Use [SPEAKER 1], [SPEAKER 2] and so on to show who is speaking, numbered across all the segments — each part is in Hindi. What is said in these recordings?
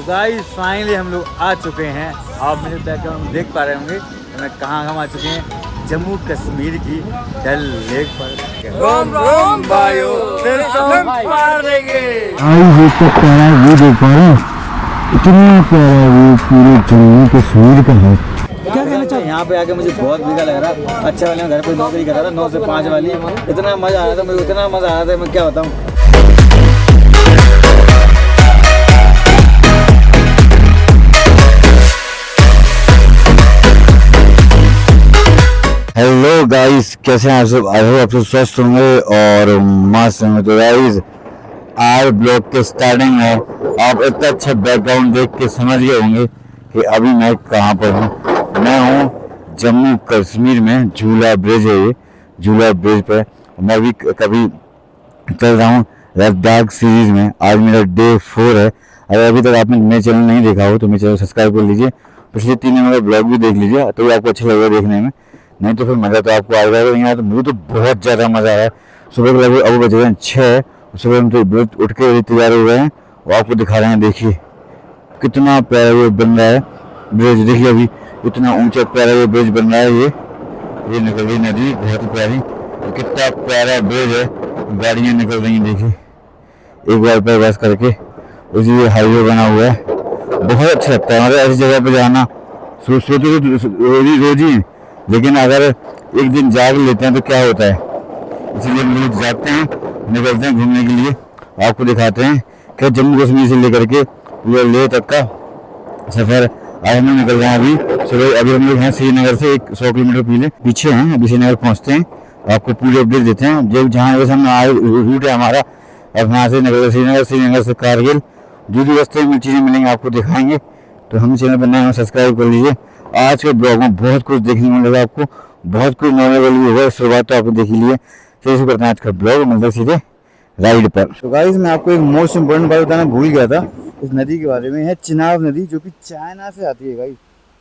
[SPEAKER 1] गाइस फाइनली हम लोग आ चुके हैं। आप मेरे बैकग्राउंड में देख पा रहे होंगे तो मैं कहाँ हम आ चुके हैं, जम्मू कश्मीर की डल लेक पर। रोम रोम भाइयों, फिर हम पार देंगे।
[SPEAKER 2] ये तो प्यारा व्यू देख पा रहे हैं, इतना प्यारा व्यू पूरे जम्मू कश्मीर का है।
[SPEAKER 1] क्या कहना चाहिए, यहाँ पे आके मुझे बहुत भीगा लग रहा। अच्छा वाले घर पे नौकरी कर रहा था 9 से 5 वाली, इतना मजा आ रहा था मुझे, इतना मजा आ रहा था मैं क्या बताऊँ।
[SPEAKER 2] हेलो गाइस, कैसे हैं आप सब? आई होप आप सब स्वस्थ होंगे और मस्त होंगे। तो गाइस आज ब्लॉग के स्टार्टिंग में आप इतना अच्छा बैकग्राउंड देख के समझ गए होंगे कि अभी मैं कहाँ पर हूँ। मैं हूँ जम्मू कश्मीर में, झूला ब्रिज है ये, झूला ब्रिज पे मैं भी कभी चल रहा हूँ लद्दाख सीरीज में। आज मेरा डे 4 है। अगर अभी तक आपने मेरे चैनल नहीं देखा हो तो मेरे चैनल सब्सक्राइब कर लीजिए, पिछले 3 दिन मेरा ब्लॉग भी देख लीजिए तो आपको अच्छा लगेगा देखने में। नहीं तो फिर मज़ा तो आपको आएगा। नहीं आया तो मुझे तो बहुत ज़्यादा मज़ा आया। सुबह के लगभग अब बज रहे हैं 6, सुबह हम तो उठ के तैयार हो गए हैं और आपको दिखा रहे हैं। देखिए कितना प्यारा ये बन रहा है ब्रिज। देखिए अभी इतना ऊंचा प्यारा ये ब्रिज बन रहा है। ये निकल रही नदी बहुत ही प्यारी, तो कितना प्यारा ब्रिज है। गाड़ियाँ निकल रही हैं, देखिए एक बार पर बस करके। उसी हाईवे बना हुआ है, बहुत अच्छा लगता है। मतलब ऐसी जगह पर जाना सोचते तो रोज ही, लेकिन अगर एक दिन जाग लेते हैं तो क्या होता है। इसीलिए हम लोग जाते हैं, निकलते हैं घूमने के लिए। आपको दिखाते हैं कि जम्मू कश्मीर से लेकर के पूरा लेह तक का सफ़र आज हम लोग निकल रहे हैं। अभी हम लोग हैं श्रीनगर से 100 किलोमीटर पीछे हैं। अभी श्रीनगर पहुँचते हैं, आपको पूरी अपडेट देते हैं। जो जहाँ वैसे हम आए रूट है हमारा, अब वहाँ से निकल श्रीनगर, श्रीनगर से कारगिल, जो जो रास्ते में चीज़ें मिलेंगी आपको दिखाएंगे। तो हम चैनल पर नए हैं, सब्सक्राइब कर लीजिए। आज के ब्लॉग में बहुत कुछ देखने को मिलेगा आपको, बहुत कुछ नॉलेबल भी होगा। शुरुआत तो आपने देख ली है। कैसे करते हैं आज का ब्लॉग, मतलब सीधे राइड पर। तो गाइस मैं आपको एक मोस्ट इम्पोर्टेंट बात बताना भूल गया था इस नदी के बारे में। है चिनाब नदी, जो कि चाइना से आती है गाइस।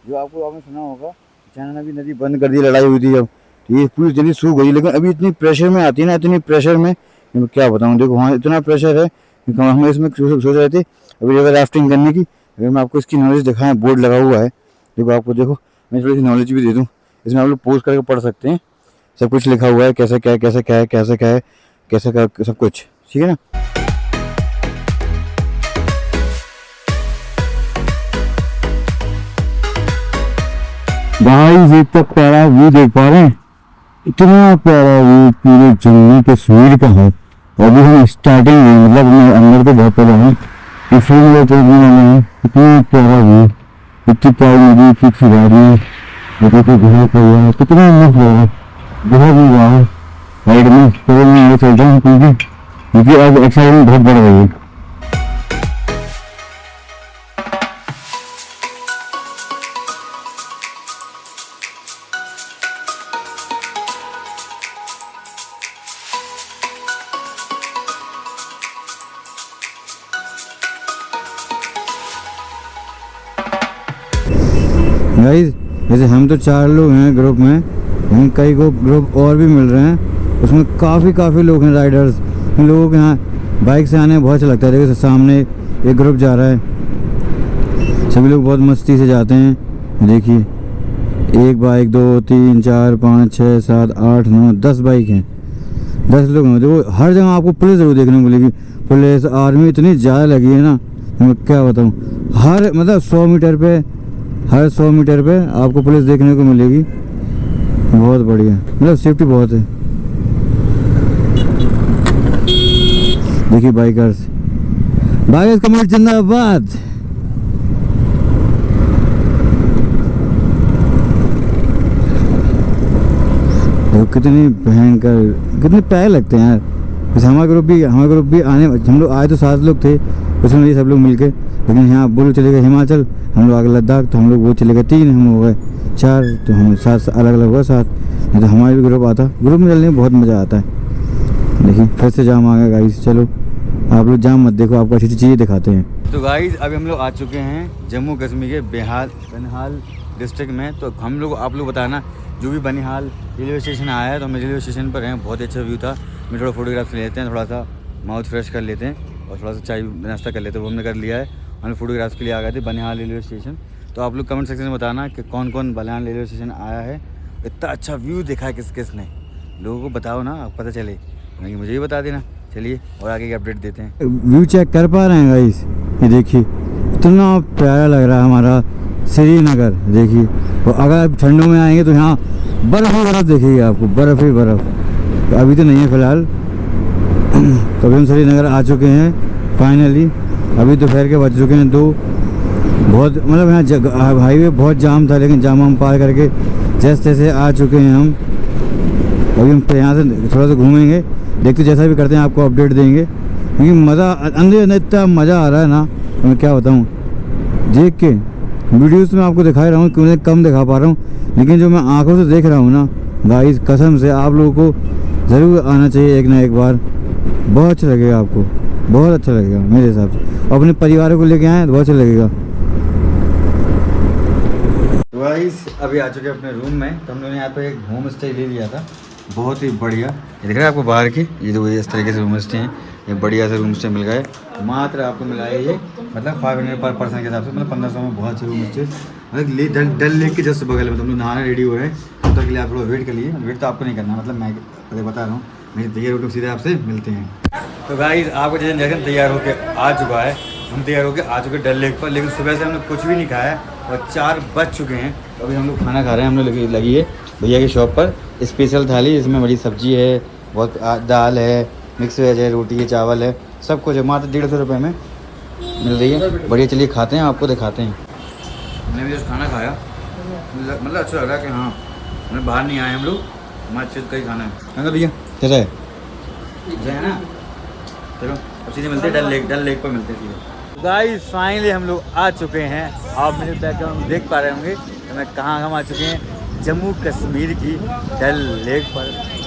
[SPEAKER 2] जो आपने सुना होगा, चाइना ने भी नदी बंद कर दी, लड़ाई हुई थी जब, ये पूरी नदी सूख गई। लेकिन अभी इतनी प्रेशर में आती है ना, इतनी प्रेशर में क्या बताऊँ। देखो वहाँ इतना प्रेशर है, हम इसमें सोच रहे थे अभी जगह राफ्टिंग करने की। अगर मैं आपको इसकी नॉलेज दिखाएं, बोर्ड लगा हुआ है, देखो आपको, देखो मैं थोड़ी सी नॉलेज भी दे दूं। इसमें आप लोग पोस्ट करके पढ़ सकते हैं, सब कुछ लिखा हुआ है, कैसे क्या है, कैसे क्या है, कैसे क्या है, कैसे क्या, सब कुछ ठीक है ना। गाइस ये तो प्यारा व्यू देख पा रहे हैं, इतना प्यारा व्यू पूरे जम्मू कश्मीर का है। अभी हम स्टार्टिंग में, मतलब मैं अंदर तो बहुत पहले हैं, इतना प्यारा व्यू, इतनी प्यारी नदी की खिलाड़ी, कितना मस्त लग रहा है, बहुत ही वाह। राइड में चलो मैं चल रहा हूँ क्योंकि आज एक्साइटमेंट बहुत बढ़ रही है। गाइस जैसे हम तो 4 लोग हैं ग्रुप में, हम कई को ग्रुप और भी मिल रहे हैं, उसमें काफ़ी लोग हैं राइडर्स। इन लोगों के यहाँ बाइक से आने में बहुत अच्छा लगता है। देखो सामने एक ग्रुप जा रहा है, सभी लोग बहुत मस्ती से जाते हैं। देखिए 1 बाइक, 2, 3, 4, 5, 6, 7, 8, 9, 10 बाइक हैं, 10 लोग हैं। देखो हर जगह आपको पुलिस ज़रूर देखने को मिलेगी। पुलिस आर्मी इतनी ज़्यादा लगी है ना, मैं क्या बताऊँ। हर मतलब 100 मीटर पे आपको पुलिस देखने को मिलेगी। बहुत बढ़िया, मतलब सेफ्टी बहुत है। देखिए बाइकर्स कमेंट जिंदाबाद। देखो कितनी भयंकर, कितने प्यारे लगते हैं यार। वैसे हमारा ग्रुप भी आने, हम लोग आए तो 7 लोग थे, उसमें ये सब लोग मिलके। लेकिन यहाँ बोलो चले गए हिमाचल, हम लोग आगे लद्दाख, तो हम लोग वो चले गए 3, हम हो गए 4, तो हम 7 अलग अलग हुआ 7। नहीं तो हमारा भी ग्रुप आता, ग्रुप में चलने में बहुत मज़ा आता है। देखिए फिर से जाम आ गया गाइस। चलो आप लोग जाम मत देखो, आपको अच्छी चीज़ें दिखाते हैं।
[SPEAKER 1] तो गाइस अभी हम लोग आ चुके हैं जम्मू कश्मीर के बनिहाल डिस्ट्रिक्ट में। तो हम लोग आप लोग बताना, जो भी बनिहाल रेलवे स्टेशन आया है तो हम रेलवे स्टेशन पर हैं। बहुत अच्छा व्यू था। मैं थोड़ा फोटोग्राफ ले लेते हैं, थोड़ा सा माउथ फ्रेश कर लेते हैं और थोड़ा सा चाय नाश्ता कर लेते हैं, वो हमने कर लिया है। हम फोटोग्राफ्स के लिए आ गए थे बनिहाल रेलवे स्टेशन। तो आप लोग कमेंट सेक्शन में बताना कि कौन कौन बनिहाल रेलवे स्टेशन आया है, इतना अच्छा व्यू देखा है किस किस ने, लोगों को बताओ ना, पता चले, नहीं मुझे भी बता देना। चलिए और आगे की अपडेट देते हैं। व्यू चेक कर पा रहे हैं गाइस, ये देखिए इतना प्यारा लग रहा है हमारा श्रीनगर। देखिए और अगर आप ठंडों में आएंगे तो यहाँ बर्फ़ ही बर्फ़ दिखेगी आपको, बर्फ़ ही बर्फ़। तो अभी तो नहीं है फ़िलहाल। तो अभी हम श्रीनगर आ चुके हैं फाइनली। अभी दोपहर के बज चुके हैं 2। बहुत मतलब यहाँ हाईवे बहुत जाम था, लेकिन जाम हम पार करके जैसे तैसे आ चुके हैं हम। अभी हम यहाँ से थोड़ा सा घूमेंगे, देखते जैसा भी करते हैं आपको अपडेट देंगे, क्योंकि मज़ा अंदर इतना मज़ा आ रहा है ना, तो मैं क्या बताऊँ। देख के वीडियोस में आपको दिखा रहा हूँ, क्योंकि कम दिखा पा रहा हूँ, लेकिन जो मैं आंखों से देख रहा हूँ ना गाइस, कसम से आप लोगों को ज़रूर आना चाहिए एक ना एक बार। बहुत अच्छा लगेगा आपको, बहुत अच्छा लगेगा मेरे हिसाब से। और अपने परिवार को लेके आए तो बहुत अच्छा लगेगा। तो गाइस अभी आ चुके हैं अपने रूम में। तो हम लोगों ने यहाँ पे एक होम स्टे ले लिया था, बहुत ही बढ़िया। ये दिख रहा है आपको बाहर की, ये जो इस तरीके से रूम स्टे हैं, ये बढ़िया से रूम स्टे मिल गए। मात्र आपको मिला है ये मतलब 500 पर पर्सन के हिसाब से, मतलब 1500 में बहुत अच्छे रूम स्टे। मतलब डल लेक के जस्ट बगल में। तो हम लोग नहाने रेडी हो रहे हैं, तब तक के लिए आप लोग वेट कर लिए। वेट तो आपको नहीं करना, मतलब मैं पहले बता रहा हूँ, मेरी तैयार होकर सीधे आपसे मिलते हैं। तो गाइस आपको जैसे तैयार होकर आ चुका है, हम तैयार होकर आ चुके डल लेक पर, लेकिन सुबह से हमने कुछ भी नहीं खाया और 4 बज चुके हैं। तो अभी हम लोग खाना खा रहे हैं। हम लोग लगी है भैया की शॉप पर स्पेशल थाली, इसमें बड़ी सब्जी है, बहुत दाल है, मिक्स वेज है, रोटी है, चावल है, सब कुछ है। मात्र 150 रुपये में मिल रही है, बढ़िया। चलिए खाते हैं, आपको दिखाते हैं। हमने भी खाना खाया, मतलब अच्छा लग रहा है कि हाँ हमें बाहर नहीं आए हम लोग, हमारे अच्छे का ही खाना है। हाँ भैया कैसा है, अच्छा है ना। चलो अब सीधे मिलते हैं डल लेक पर मिलते हैं सीधे। गाइस फाइनली हम लोग आ चुके हैं। आप मेरे बैकग्राउंड देख पा रहे होंगे कि मैं कहाँ हम आ चुके हैं, जम्मू कश्मीर की डल लेक पर।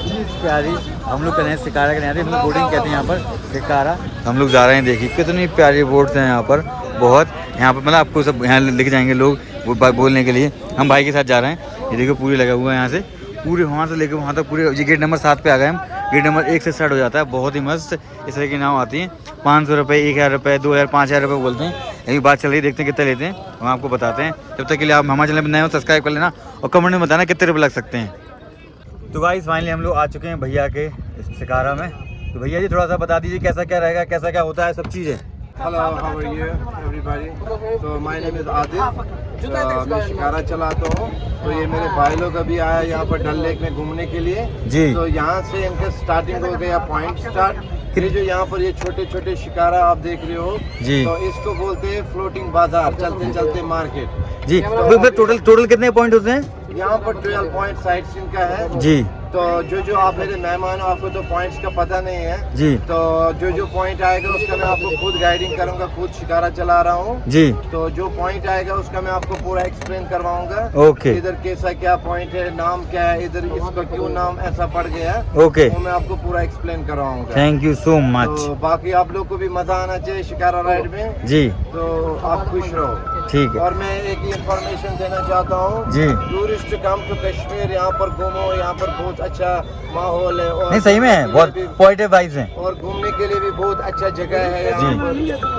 [SPEAKER 1] प्यारी, हम लोग करें शिकारा के, हम लोग बोटिंग कहते हैं यहाँ पर शिकारा। हम लोग जा रहे हैं, देखिए कितनी प्यारी बोट्स हैं यहाँ पर, बहुत। यहाँ पर मतलब आपको सब यहाँ लेके जाएंगे लोग वो बोलने के लिए। हम भाई के साथ जा रहे हैं, ये देखो पूरी लगा हुआ है यहाँ से, पूरे वहाँ से लेकर वहाँ तक पूरे। ये गेट नंबर 7 पे आ गए हम, गेट नंबर 1 से स्टार्ट हो जाता है। बहुत ही मस्त इस तरह की नाव आती है। 500 रुपये, 1000 रुपये, 2000, 5000 रुपये बोलते हैं। यही बात चल रही है, देखते हैं कितने लेते हैं, हम आपको बताते हैं। जब तक के लिए आप हमारे चैनल पर नए हो सब्सक्राइब कर लेना और कमेंट में बताना कितने रुपये लग सकते हैं। तो गाइस फाइनली हम लोग आ चुके हैं भैया के शिकारा में। तो भैया जी थोड़ा सा बता दीजिए कैसा क्या रहेगा, कैसा क्या होता है सब चीज़ें।
[SPEAKER 3] Hello, how are you, everybody? So my name is Adil. मैं शिकारा चलाता हूँ। तो ये मेरे भाई लोग अभी आया यहाँ पर डल लेक में घूमने के लिए
[SPEAKER 1] जी।
[SPEAKER 3] तो यहाँ से इनके स्टार्टिंग हो गया पॉइंट स्टार्ट। ये जो यहाँ पर ये छोटे छोटे शिकारा आप देख रहे हो
[SPEAKER 1] जी,
[SPEAKER 3] तो इसको बोलते हैं फ्लोटिंग बाजार, चलते चलते मार्केट
[SPEAKER 1] जी। टोटल कितने पॉइंट होते हैं
[SPEAKER 3] यहाँ पर? 12 पॉइंट साइट सीन का है
[SPEAKER 1] जी।
[SPEAKER 3] तो जो आप मेरे मेहमान हो, आपको तो पॉइंट्स का पता नहीं है
[SPEAKER 1] जी।
[SPEAKER 3] तो जो पॉइंट आएगा उसका मैं आपको खुद गाइडिंग करूंगा, खुद शिकारा चला रहा हूँ
[SPEAKER 1] जी।
[SPEAKER 3] तो जो पॉइंट आएगा उसका मैं आपको पूरा एक्सप्लेन करवाऊंगा।
[SPEAKER 1] ओके।
[SPEAKER 3] इधर कैसा क्या पॉइंट है, नाम क्या है, इधर इसका क्यों नाम ऐसा पड़ गया,
[SPEAKER 1] ओके,
[SPEAKER 3] वो मैं आपको पूरा एक्सप्लेन करवाऊंगा।
[SPEAKER 1] Thank you so much.
[SPEAKER 3] तो बाकी आप लोग को भी मजा आना चाहिए शिकारा राइड में
[SPEAKER 1] जी,
[SPEAKER 3] तो आप खुश रहो।
[SPEAKER 1] ठीक है।
[SPEAKER 3] और मैं एक इंफॉर्मेशन देना चाहता हूँ
[SPEAKER 1] जी।
[SPEAKER 3] टूरिस्ट कम टू कश्मीर, यहाँ पर घूमो, यहाँ पर बहुत अच्छा माहौल है और
[SPEAKER 1] नहीं सही में है, बहुत पॉजिटिव वाइब्स हैं
[SPEAKER 3] और घूमने के लिए भी बहुत अच्छा जगह है। यहाँ पर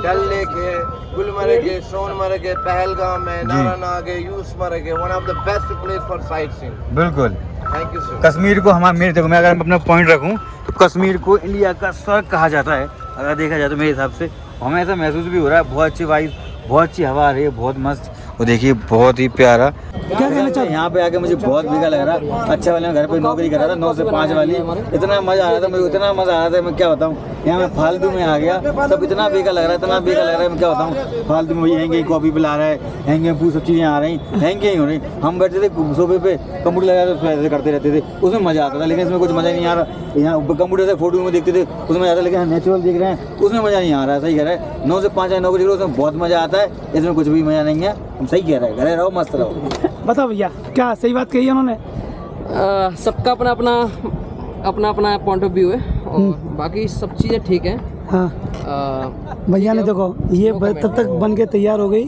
[SPEAKER 3] डल लेक है, गुलमर्ग है, सोनमर्ग है, पहलगाम है, नारानाग है, यूसमर्ग है। One of the best place for sightseeing.
[SPEAKER 1] बिल्कुल।
[SPEAKER 3] Thank you sir.
[SPEAKER 1] कश्मीर को मेरे देखो, मैं अगर अपना पॉइंट रखूं तो कश्मीर को इंडिया का स्वर्ग कहा जाता है अगर देखा जाए तो मेरे हिसाब से। हमें ऐसा महसूस भी हो रहा है, बहुत अच्छी वाइब, बहुत अच्छी हवा आ रही है, बहुत मस्त। वो देखिए बहुत ही प्यारा। क्या कहना चाहते हैं, यहाँ पे आके मुझे बहुत बेकार लग रहा। अच्छा वाले मैं घर पे नौकरी कर रहा था 9 से 5 वाली, इतना मजा आ रहा था मुझे, इतना मजा आ रहा था मैं क्या बताऊँ। यहाँ मैं फालतू में आ गया, सब इतना बेकार लग रहा है, इतना बेकार लग रहा है मैं क्या बताऊँ। फालतू में वही हैंगे कॉफी पिला रहा है, हैंगे पूरी सब चीज़ें आ रही, हैंगे ही हो रही। हम बैठे थे सोफे पे, कंप्यूटर लगा तो ऐसे करते रहते थे, उसमें मजा आता था। लेकिन इसमें कुछ मजा नहीं आ रहा। यहाँ कंप्यूटर से फोटो में देखते थे उसमें मजा आता, लेकिन नेचुरल देख रहे हैं उसमें मजा नहीं आ रहा है। सही कह रहा है, 9 से 5 नौकरी करो उसमें बहुत मजा आता है, इसमें कुछ भी मजा नहीं है। हम सही कह रहे हैं, घरे रहो मस्त रहो।
[SPEAKER 4] बताओ भैया क्या सही बात कही है उन्होंने।
[SPEAKER 5] सबका अपना अपना पॉइंट ऑफ व्यू है और बाकी सब चीज़ें ठीक है।
[SPEAKER 4] हाँ भैया ने देखो ये तब तक बन के तैयार हो गई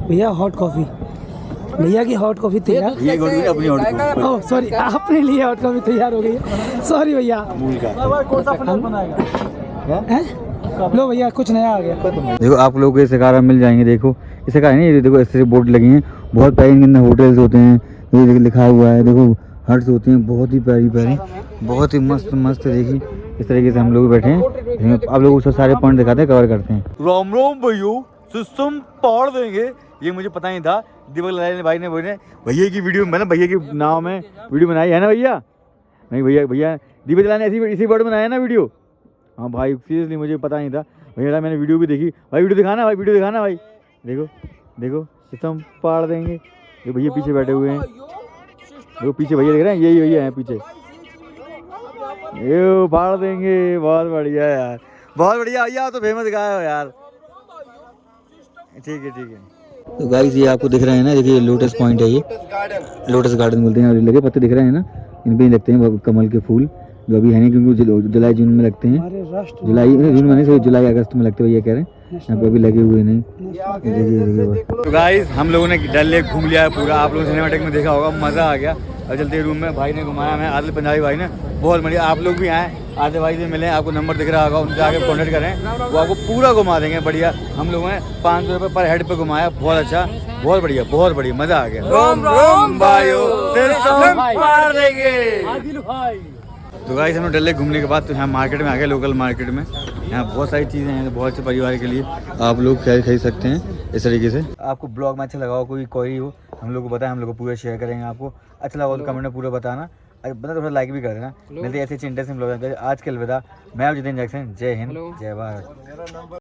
[SPEAKER 4] भैया हॉट कॉफ़ी। भैया की हॉट कॉफ़ी तैयार,
[SPEAKER 1] ये अपनी हॉट कॉफी।
[SPEAKER 4] ओह सॉरी, अपने लिए हॉट कॉफ़ी तैयार हो गई है। सॉरी भैया।
[SPEAKER 1] अमूल का
[SPEAKER 4] कौन सा फ्लेवर बनाएगा? लो भैया कुछ नया आ गया।
[SPEAKER 2] देखो आप लोगों को ये शिकारा मिल जाएंगे। देखो ये शिकारा नहीं, ये देखो ऐसे बोर्ड लगी हैं, बहुत प्यारी इनके अंदर होटल्स होते हैं, ये देखो लिखा हुआ है, देखो हट्स होती हैं, बहुत ही प्यारी प्यारी, बहुत ही मस्त मस्त। देखिए इस तरीके से हम लोग बैठे हैं, आप लोगों को सारे पॉइंट दिखाते हैं, कवर करते हैं।
[SPEAKER 1] राम राम भैया, सिस्टम पाड़ देंगे, ये मुझे पता नहीं था। दीपक लाल भाई ने बोले भैया की वीडियो, मैंने भैया के नाम में वीडियो बनाई है ना भैया। नहीं भैया दीपक लाल ने इसी वर्ड बनाया ना वीडियो। हाँ भाई सीरियसली मुझे पता नहीं था भैया, मैंने वीडियो भी देखी। भाई वीडियो दिखाना भाई, वीडियो दिखाना भाई। देखो देखो सिस्टम पाड़ देंगे। ये भैया पीछे बैठे हुए हैं, देखो पीछे भैया देख रहे हैं, यही भैया हैं पीछे, ये फाड़ देंगे। बहुत बढ़िया यार, बहुत बढ़िया भैया, तो फेमस गाय हो यार। ठीक है।
[SPEAKER 2] तो गाइस ये आपको दिख रहे हैं ना, देखिए लोटस पॉइंट है, ये लोटस गार्डन बोलते हैं। और लगे पत्ते दिख रहे हैं ना, इन पे ही लगते हैं कमल के फूल, जो अभी है नहीं क्योंकि जुलाई जून में लगते हैं। जुलाई जून में नहीं, जुलाई अगस्त में लगते हैं, ये कह रहे हैं। यहाँ पे अभी लगे हुए नहीं।
[SPEAKER 1] तो गाइस हम लोगों ने डल लेक घूम लिया है पूरा, आप लोगों ने सिनेमैटिक में देखा होगा, मज़ा आ गया। और चलते रूम में भाई ने घुमाया, मैं आदिल पंजाबी भाई ने, बहुत बढ़िया। आप लोग भी आए, आदिल भाई से मिले, आपको नंबर दिख रहा होगा, उनसे आके कॉन्टेक्ट करें, वो आपको पूरा घुमा देंगे बढ़िया। हम लोगों ने 500 रुपये पर हेड पे घुमाया, बहुत अच्छा, बहुत बढ़िया, मज़ा आ गया। रोम रोम भाइयों, मार देंगे। तो गाइस हम लोग डल लेक घूमने के बाद तो यहाँ मार्केट में आ गए, लोकल मार्केट में। यहाँ बहुत सारी चीज़ें हैं, बहुत से परिवार के लिए आप लोग खरीद सकते हैं इस तरीके से। आपको ब्लॉग में अच्छा लगा हो, कोई क्वेरी हो हम लोग को बताएं, हम लोग को पूरा शेयर करेंगे। आपको अच्छा लगा हो तो कमेंट में पूरा बताना, बता थोड़ा लाइक भी कर देना। मिलते ऐसे इंटरेस्टिंग ब्लॉग। आज के अलविदा, मैं जितेंद्र जैक्सन, जय हिंद जय भारत।